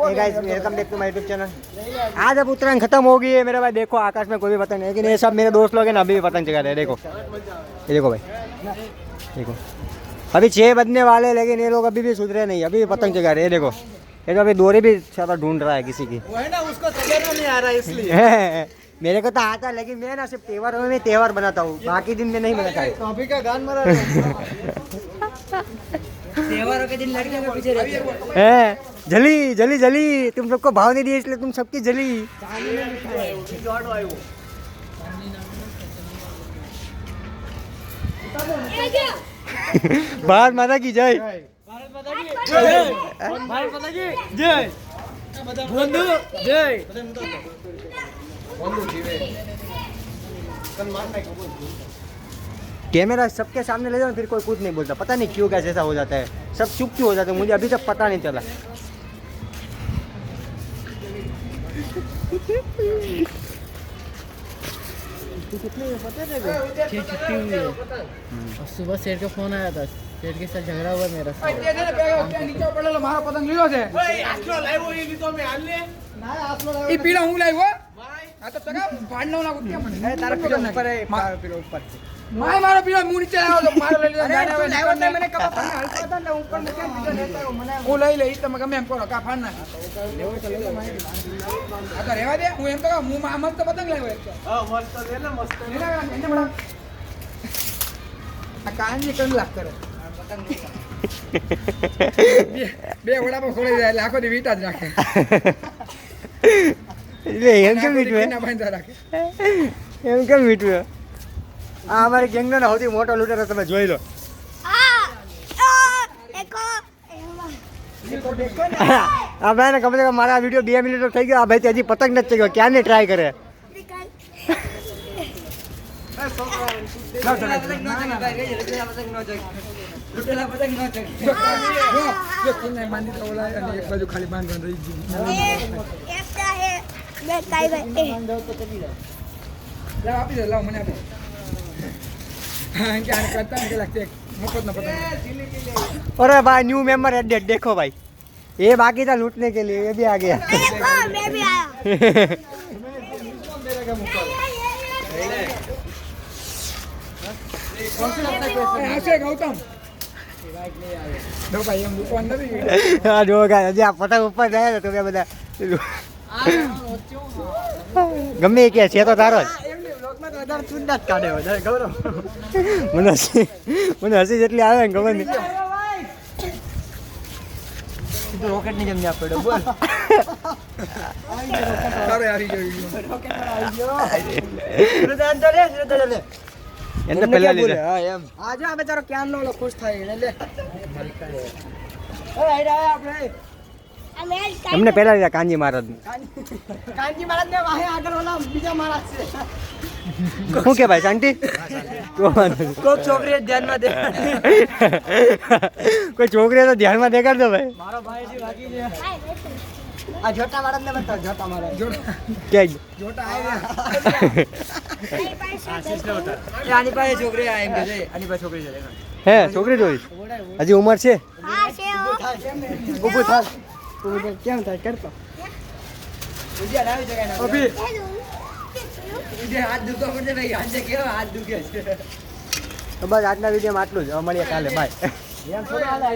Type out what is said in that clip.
Guys welcome back to my YouTube channel. आज अब उत्तरायण खत्म हो गई है मेरे भाई। देखो आकाश में कोई भी पतंग नहीं, लेकिन ये सब मेरे दोस्त लोग हैं ना, अभी भी पतंग चगा रहे हैं। देखो ये देखो भाई, देखो अभी 6 बजने वाले हैं, लेकिन ये लोग अभी भी सुधरे नहीं, अभी भी पतंग चगा रहे हैं। देखो ये तो अभी डोरी भी ज़्यादा ढूंढ रहा है किसी की, वो है ना, उसको चगाना नहीं आ रहा इसलिए। मेरे को तो आता है, लेकिन मैं ना सिर्फ त्योहारों में त्योहार बनाता हूँ, बाकी दिन में नहीं बनाता है। अभी का गान मरा त्योहारों के दिन लड़कियों के पीछे रहते हैं। जली जली जली, तुम सबको भाव नहीं दिए इसलिए तुम सबकी जली। भारत माता की जय। भारत माता की जय। बंधु जय। कैमरा सबके सामने ले जाओ, फिर कोई कुछ नहीं बोलता। पता नहीं क्यों कैसे ऐसा हो जाता है, सब चुप क्यों हो जाते हैं, मुझे अभी तक पता नहीं चला। छुट्टी हुई है और सुबह सेठ का फोन आया था, सेठ के साथ झगड़ा हुआ मेरा। नीचे પડેલો મારો પતંગ લીધો છે. આસલો લાવ્યો એ લીધો મે હાલ લે. ના આસલો લાવ્યો. ઈ પીળો હું લાવ્યો. આ તો તકા પાડનો ના ઉત્યા મને. તારા પીળો ઉપર એ મારો પીળો ઉપર છે. માય મારો પીળો હું નીચે આવ્યો તો મારો લઈ લીધો. જાણે હવે લાવ્યો ને મને કપા પાને હલતા હતા ને ઉપર ને કેમ બીજો લેતો મને. હું લઈ લે ઈ તમે ગમે એમ કરો કા ફાડ ના. લેવો તો લેવો મારી. આ તો રહેવા દે. હું એમ તો હું મસ્ત પતંગ લાવ્યો એક. હા મસ્ત લે ને મસ્ત. લે ને બડા. આ કાનની કન લાગ કરે. બે વડામાં ખોલી જાય એટલે આખો દી વીટા જ રાખે. એમ કેમ મીઠું એમ કેમ મીઠું? આ અમારી ગેંગનો સૌથી મોટો લૂંટર તમે જોઈ લો. આ ભાઈ ને કમ સે કમ મારા વિડીયો 2 મિનિટ થઈ ગયો. આ ભાઈ હજી પતંગ નથી ચગ્યો, ક્યાં ને ટ્રાય કરે. લૂટેલા પતંગ નો ચગે. જો કોને માંડી તો ઓલા અને એક બાજુ ખાલી બાંધવાનું રહી ગયું. એકતા હે બે કાઈ ભાઈ લાવ આપી દે, લાવ મને આપી. હા કે આને પતંગ કે લાગતે મફત નો પતંગ. अरे भाई न्यू मेंबर एडेड, देखो भाई ये बाकी था लूटने के लिए, ये भी आ गया. देखो मैं भी आया હશે ગૌતમ. દો ભાઈ એમ દુકાન નથી. હા જો ગાય હજી આ પતંગ ઉપર જાય તો તમે બધા ગમે એ કે છે તો તારો જ. મને હસી જેટલી આવે ને ખબર નહીં. રોકેટ ની જેમ ના પડ્યો બોલ. તારે આવી ગયો. એને પહેલા લીધે. હા એમ આજે આ બેચારો ક્યાં નો ખુશ થાય એને લે. ઓય આઈ રહ્યા આપણે. એમને પહેલા લીધા કાંજી મહારાજ. કાંજી મહારાજ ને વાહે આગળ ઓલા બીજા મહારાજ છે. શું કે ભાઈ શાંતિ? કોક છોકરી ધ્યાનમાં દે. કોઈ છોકરી તો ધ્યાનમાં દેખાડજો ભાઈ. મારો ભાઈ છે બાકી છે. આ જોટા મહારાજ ને બતાવ. જોટા મહારાજ કે જોટા આવ્યા. આની પાસે છોકરી આ એમ કે છે. આની પાસે છોકરી છે. હે છોકરી જોઈ હજી ઉંમર છે. હા છે હો ઊભું થાલ. તું કેમ થાય કરતો. ઉજ્યા આવી જગ્યા ના. અભી ઉજે હાથ દુખો પડે ભાઈ. આજે કેવો હાથ દુખે છે. તો બસ આજના વિડીયોમાં આટલું જ. હવે મળીએ કાલે, બાય. એમ થોડું હાલે.